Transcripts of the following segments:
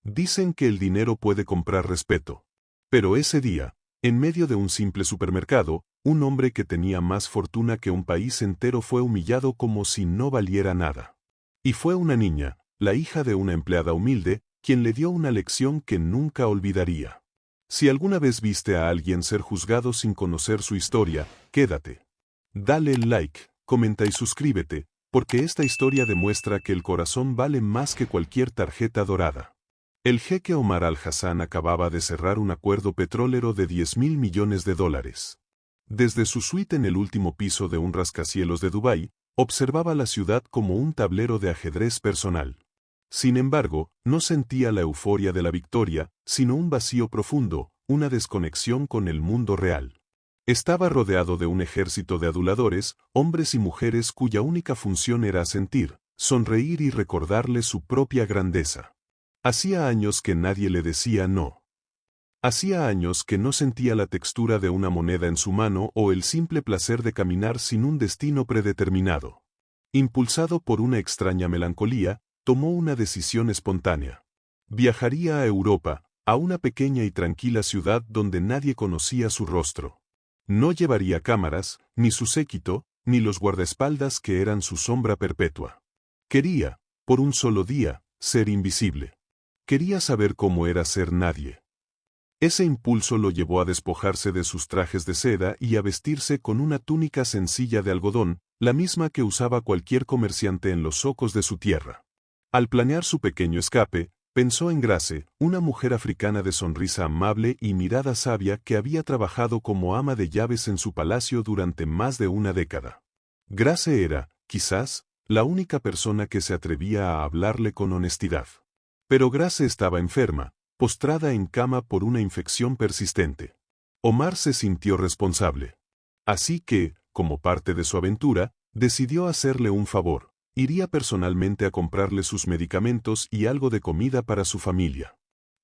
Dicen que el dinero puede comprar respeto. Pero ese día, en medio de un simple supermercado, un hombre que tenía más fortuna que un país entero fue humillado como si no valiera nada. Y fue una niña, la hija de una empleada humilde, quien le dio una lección que nunca olvidaría. Si alguna vez viste a alguien ser juzgado sin conocer su historia, quédate. Dale like, comenta y suscríbete, porque esta historia demuestra que el corazón vale más que cualquier tarjeta dorada. El jeque Omar Al-Hassan acababa de cerrar un acuerdo petrolero de $10.000 millones. Desde su suite en el último piso de un rascacielos de Dubái, observaba la ciudad como un tablero de ajedrez personal. Sin embargo, no sentía la euforia de la victoria, sino un vacío profundo, una desconexión con el mundo real. Estaba rodeado de un ejército de aduladores, hombres y mujeres cuya única función era sentir, sonreír y recordarle su propia grandeza. Hacía años que nadie le decía no. Hacía años que no sentía la textura de una moneda en su mano o el simple placer de caminar sin un destino predeterminado. Impulsado por una extraña melancolía, tomó una decisión espontánea. Viajaría a Europa, a una pequeña y tranquila ciudad donde nadie conocía su rostro. No llevaría cámaras, ni su séquito, ni los guardaespaldas que eran su sombra perpetua. Quería, por un solo día, ser invisible. Quería saber cómo era ser nadie. Ese impulso lo llevó a despojarse de sus trajes de seda y a vestirse con una túnica sencilla de algodón, la misma que usaba cualquier comerciante en los zocos de su tierra. Al planear su pequeño escape, pensó en Grace, una mujer africana de sonrisa amable y mirada sabia que había trabajado como ama de llaves en su palacio durante más de una década. Grace era, quizás, la única persona que se atrevía a hablarle con honestidad. Pero Grace estaba enferma, postrada en cama por una infección persistente. Omar se sintió responsable. Así que, como parte de su aventura, decidió hacerle un favor. Iría personalmente a comprarle sus medicamentos y algo de comida para su familia.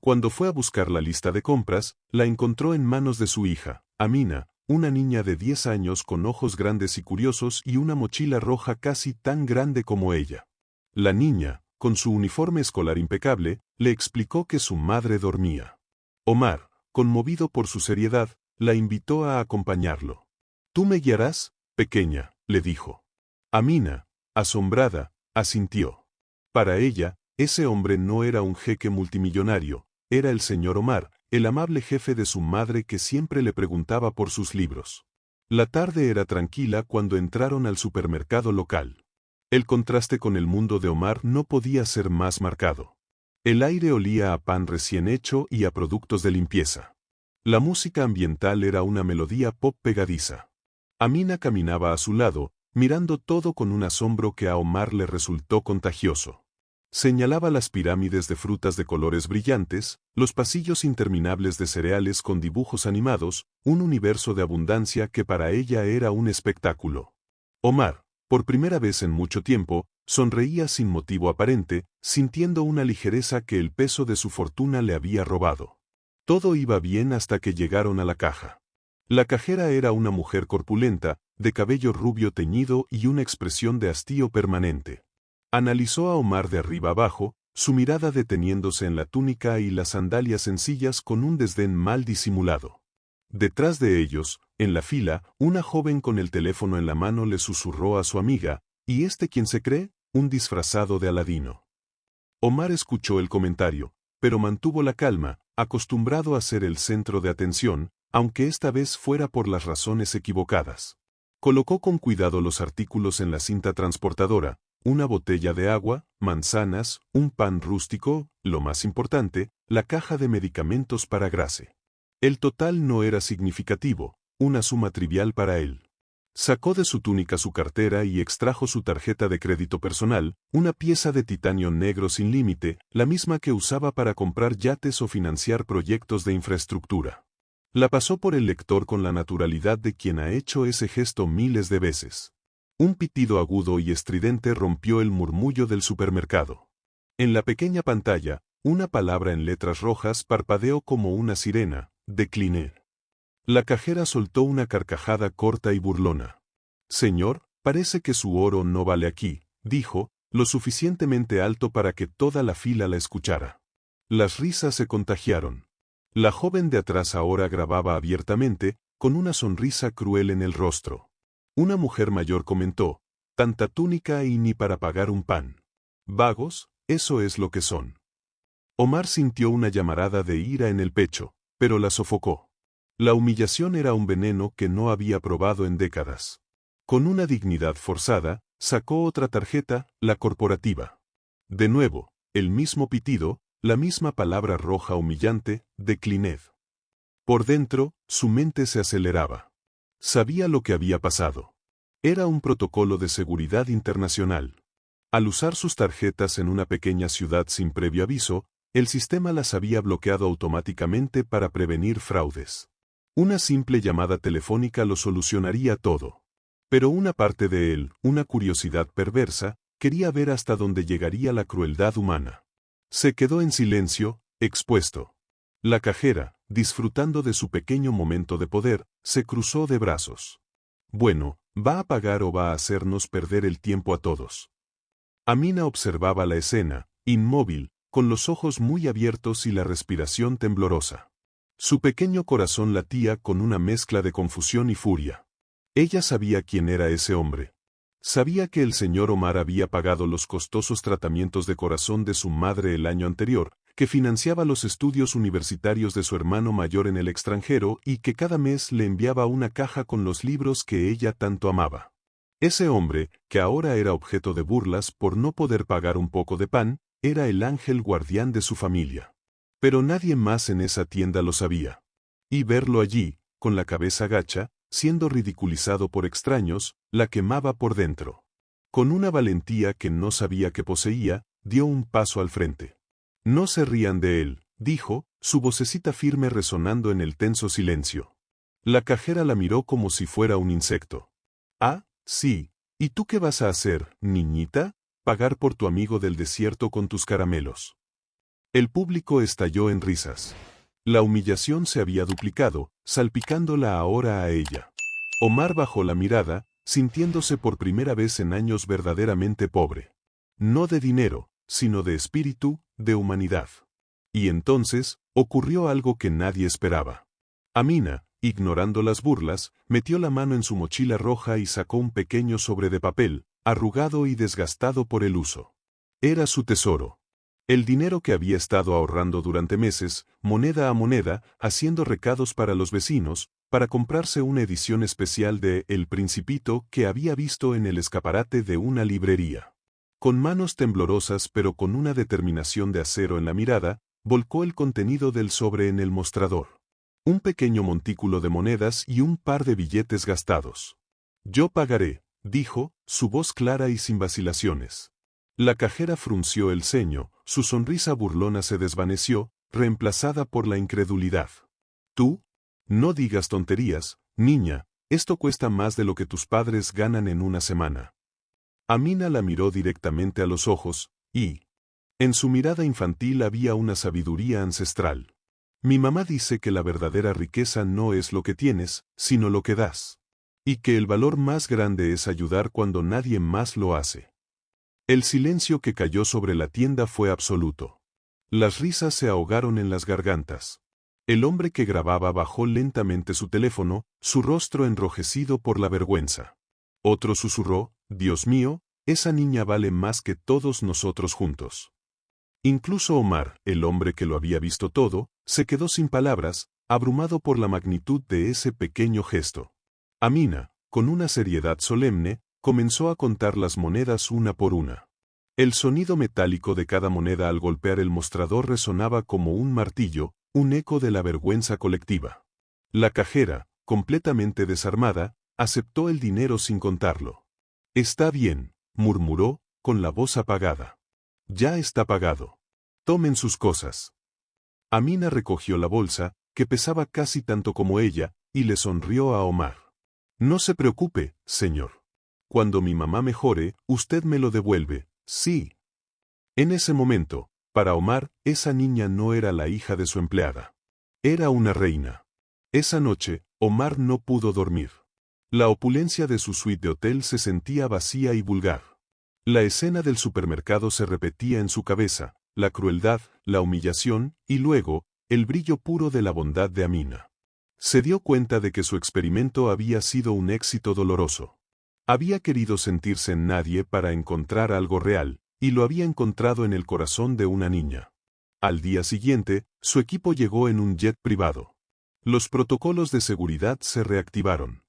Cuando fue a buscar la lista de compras, la encontró en manos de su hija, Amina, una niña de 10 años con ojos grandes y curiosos y una mochila roja casi tan grande como ella. La niña, con su uniforme escolar impecable, le explicó que su madre dormía. Omar, conmovido por su seriedad, la invitó a acompañarlo. «¿Tú me guiarás, pequeña?», le dijo. Amina, asombrada, asintió. Para ella, ese hombre no era un jeque multimillonario, era el señor Omar, el amable jefe de su madre que siempre le preguntaba por sus libros. La tarde era tranquila cuando entraron al supermercado local. El contraste con el mundo de Omar no podía ser más marcado. El aire olía a pan recién hecho y a productos de limpieza. La música ambiental era una melodía pop pegadiza. Amina caminaba a su lado, mirando todo con un asombro que a Omar le resultó contagioso. Señalaba las pirámides de frutas de colores brillantes, los pasillos interminables de cereales con dibujos animados, un universo de abundancia que para ella era un espectáculo. Omar, por primera vez en mucho tiempo, sonreía sin motivo aparente, sintiendo una ligereza que el peso de su fortuna le había robado. Todo iba bien hasta que llegaron a la caja. La cajera era una mujer corpulenta, de cabello rubio teñido y una expresión de hastío permanente. Analizó a Omar de arriba abajo, su mirada deteniéndose en la túnica y las sandalias sencillas con un desdén mal disimulado. Detrás de ellos, en la fila, una joven con el teléfono en la mano le susurró a su amiga, ¿y este quién se cree? Un disfrazado de Aladino. Omar escuchó el comentario, pero mantuvo la calma, acostumbrado a ser el centro de atención, aunque esta vez fuera por las razones equivocadas. Colocó con cuidado los artículos en la cinta transportadora, una botella de agua, manzanas, un pan rústico, lo más importante, la caja de medicamentos para Grace. El total no era significativo, una suma trivial para él. Sacó de su túnica su cartera y extrajo su tarjeta de crédito personal, una pieza de titanio negro sin límite, la misma que usaba para comprar yates o financiar proyectos de infraestructura. La pasó por el lector con la naturalidad de quien ha hecho ese gesto miles de veces. Un pitido agudo y estridente rompió el murmullo del supermercado. En la pequeña pantalla, una palabra en letras rojas parpadeó como una sirena, decliné. La cajera soltó una carcajada corta y burlona. «Señor, parece que su oro no vale aquí», dijo, lo suficientemente alto para que toda la fila la escuchara. Las risas se contagiaron. La joven de atrás ahora grababa abiertamente, con una sonrisa cruel en el rostro. Una mujer mayor comentó, «Tanta túnica y ni para pagar un pan. Vagos, eso es lo que son». Omar sintió una llamarada de ira en el pecho, pero la sofocó. La humillación era un veneno que no había probado en décadas. Con una dignidad forzada, sacó otra tarjeta, la corporativa. De nuevo, el mismo pitido, la misma palabra roja humillante, declined. Por dentro, su mente se aceleraba. Sabía lo que había pasado. Era un protocolo de seguridad internacional. Al usar sus tarjetas en una pequeña ciudad sin previo aviso, el sistema las había bloqueado automáticamente para prevenir fraudes. Una simple llamada telefónica lo solucionaría todo. Pero una parte de él, una curiosidad perversa, quería ver hasta dónde llegaría la crueldad humana. Se quedó en silencio, expuesto. La cajera, disfrutando de su pequeño momento de poder, se cruzó de brazos. Bueno, ¿va a pagar o va a hacernos perder el tiempo a todos? Amina observaba la escena, inmóvil, con los ojos muy abiertos y la respiración temblorosa. Su pequeño corazón latía con una mezcla de confusión y furia. Ella sabía quién era ese hombre. Sabía que el señor Omar había pagado los costosos tratamientos de corazón de su madre el año anterior, que financiaba los estudios universitarios de su hermano mayor en el extranjero y que cada mes le enviaba una caja con los libros que ella tanto amaba. Ese hombre, que ahora era objeto de burlas por no poder pagar un poco de pan, era el ángel guardián de su familia. Pero nadie más en esa tienda lo sabía. Y verlo allí, con la cabeza gacha, siendo ridiculizado por extraños, la quemaba por dentro. Con una valentía que no sabía que poseía, dio un paso al frente. «No se rían de él», dijo, su vocecita firme resonando en el tenso silencio. La cajera la miró como si fuera un insecto. «Ah, sí. ¿Y tú qué vas a hacer, niñita? Pagar por tu amigo del desierto con tus caramelos». El público estalló en risas. La humillación se había duplicado, salpicándola ahora a ella. Omar bajó la mirada, sintiéndose por primera vez en años verdaderamente pobre. No de dinero, sino de espíritu, de humanidad. Y entonces, ocurrió algo que nadie esperaba. Amina, ignorando las burlas, metió la mano en su mochila roja y sacó un pequeño sobre de papel, arrugado y desgastado por el uso. Era su tesoro. El dinero que había estado ahorrando durante meses, moneda a moneda, haciendo recados para los vecinos, para comprarse una edición especial de El Principito que había visto en el escaparate de una librería. Con manos temblorosas pero con una determinación de acero en la mirada, volcó el contenido del sobre en el mostrador. Un pequeño montículo de monedas y un par de billetes gastados. «Yo pagaré», dijo, su voz clara y sin vacilaciones. La cajera frunció el ceño, su sonrisa burlona se desvaneció, reemplazada por la incredulidad. «¿Tú? No digas tonterías, niña, esto cuesta más de lo que tus padres ganan en una semana». Amina la miró directamente a los ojos, y en su mirada infantil había una sabiduría ancestral. «Mi mamá dice que la verdadera riqueza no es lo que tienes, sino lo que das. Y que el valor más grande es ayudar cuando nadie más lo hace». El silencio que cayó sobre la tienda fue absoluto. Las risas se ahogaron en las gargantas. El hombre que grababa bajó lentamente su teléfono, su rostro enrojecido por la vergüenza. Otro susurró, «Dios mío, esa niña vale más que todos nosotros juntos». Incluso Omar, el hombre que lo había visto todo, se quedó sin palabras, abrumado por la magnitud de ese pequeño gesto. Amina, con una seriedad solemne, comenzó a contar las monedas una por una. El sonido metálico de cada moneda al golpear el mostrador resonaba como un martillo, un eco de la vergüenza colectiva. La cajera, completamente desarmada, aceptó el dinero sin contarlo. «Está bien», murmuró, con la voz apagada. «Ya está pagado. Tomen sus cosas». Amina recogió la bolsa, que pesaba casi tanto como ella, y le sonrió a Omar. «No se preocupe, señor. Cuando mi mamá mejore, usted me lo devuelve, sí». En ese momento, para Omar, esa niña no era la hija de su empleada. Era una reina. Esa noche, Omar no pudo dormir. La opulencia de su suite de hotel se sentía vacía y vulgar. La escena del supermercado se repetía en su cabeza, la crueldad, la humillación, y luego, el brillo puro de la bondad de Amina. Se dio cuenta de que su experimento había sido un éxito doloroso. Había querido sentirse en nadie para encontrar algo real, y lo había encontrado en el corazón de una niña. Al día siguiente, su equipo llegó en un jet privado. Los protocolos de seguridad se reactivaron.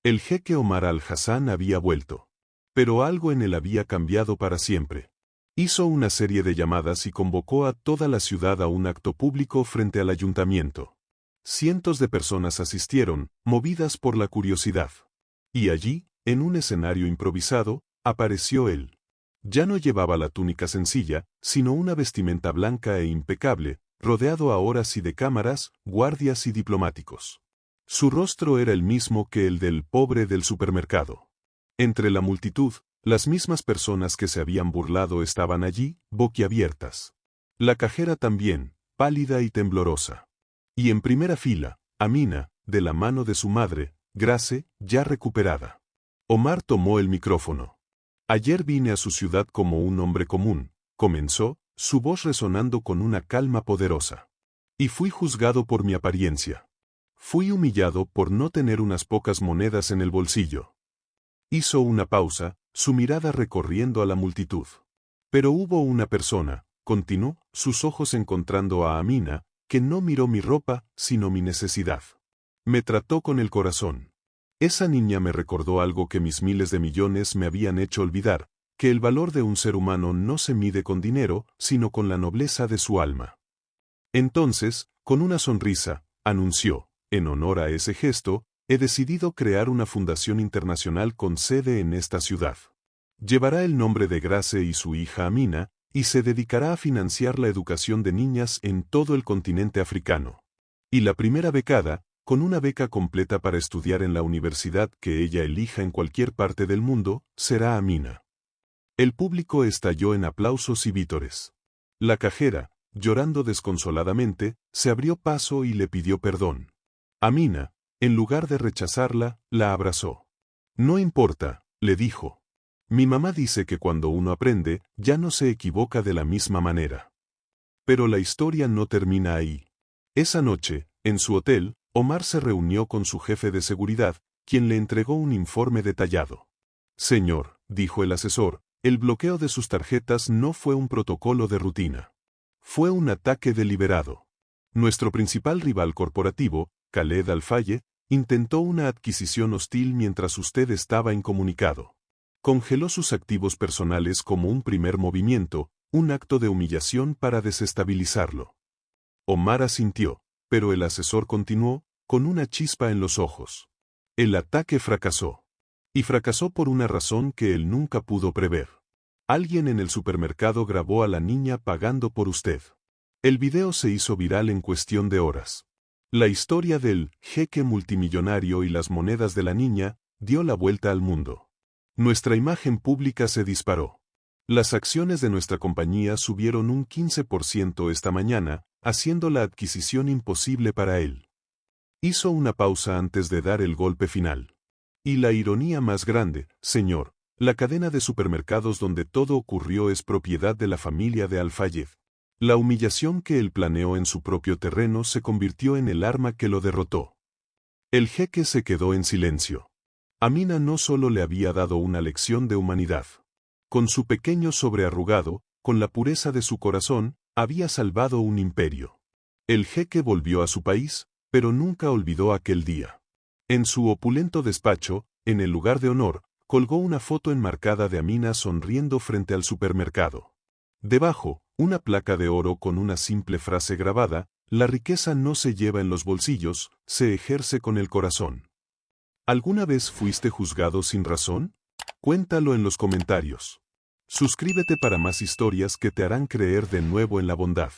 El jeque Omar al-Hassan había vuelto. Pero algo en él había cambiado para siempre. Hizo una serie de llamadas y convocó a toda la ciudad a un acto público frente al ayuntamiento. Cientos de personas asistieron, movidas por la curiosidad. Y allí, en un escenario improvisado, apareció él. Ya no llevaba la túnica sencilla, sino una vestimenta blanca e impecable, rodeado ahora sí de cámaras, guardias y diplomáticos. Su rostro era el mismo que el del pobre del supermercado. Entre la multitud, las mismas personas que se habían burlado estaban allí, boquiabiertas. La cajera también, pálida y temblorosa. Y en primera fila, Amina, de la mano de su madre, Grace, ya recuperada. Omar tomó el micrófono. Ayer vine a su ciudad como un hombre común, comenzó, su voz resonando con una calma poderosa. Y fui juzgado por mi apariencia. Fui humillado por no tener unas pocas monedas en el bolsillo. Hizo una pausa, su mirada recorriendo a la multitud. Pero hubo una persona, continuó, sus ojos encontrando a Amina, que no miró mi ropa, sino mi necesidad. Me trató con el corazón. Esa niña me recordó algo que mis miles de millones me habían hecho olvidar, que el valor de un ser humano no se mide con dinero, sino con la nobleza de su alma. Entonces, con una sonrisa, anunció, en honor a ese gesto, he decidido crear una fundación internacional con sede en esta ciudad. Llevará el nombre de Grace y su hija Amina, y se dedicará a financiar la educación de niñas en todo el continente africano. Y la primera becada, con una beca completa para estudiar en la universidad que ella elija en cualquier parte del mundo, será Amina. El público estalló en aplausos y vítores. La cajera, llorando desconsoladamente, se abrió paso y le pidió perdón. Amina, en lugar de rechazarla, la abrazó. No importa, le dijo. Mi mamá dice que cuando uno aprende, ya no se equivoca de la misma manera. Pero la historia no termina ahí. Esa noche, en su hotel, Omar se reunió con su jefe de seguridad, quien le entregó un informe detallado. Señor, dijo el asesor, el bloqueo de sus tarjetas no fue un protocolo de rutina. Fue un ataque deliberado. Nuestro principal rival corporativo, Khaled Al-Faye, intentó una adquisición hostil mientras usted estaba incomunicado. Congeló sus activos personales como un primer movimiento, un acto de humillación para desestabilizarlo. Omar asintió, pero el asesor continuó, con una chispa en los ojos. El ataque fracasó. Y fracasó por una razón que él nunca pudo prever. Alguien en el supermercado grabó a la niña pagando por usted. El video se hizo viral en cuestión de horas. La historia del jeque multimillonario y las monedas de la niña dio la vuelta al mundo. Nuestra imagen pública se disparó. Las acciones de nuestra compañía subieron un 15% esta mañana, haciendo la adquisición imposible para él. Hizo una pausa antes de dar el golpe final. Y la ironía más grande, señor, la cadena de supermercados donde todo ocurrió es propiedad de la familia de Al-Fayed. La humillación que él planeó en su propio terreno se convirtió en el arma que lo derrotó. El jeque se quedó en silencio. Amina no solo le había dado una lección de humanidad. Con su pequeño sobrearrugado, con la pureza de su corazón, había salvado un imperio. El jeque volvió a su país, pero nunca olvidó aquel día. En su opulento despacho, en el lugar de honor, colgó una foto enmarcada de Amina sonriendo frente al supermercado. Debajo, una placa de oro con una simple frase grabada, la riqueza no se lleva en los bolsillos, se ejerce con el corazón. ¿Alguna vez fuiste juzgado sin razón? Cuéntalo en los comentarios. Suscríbete para más historias que te harán creer de nuevo en la bondad.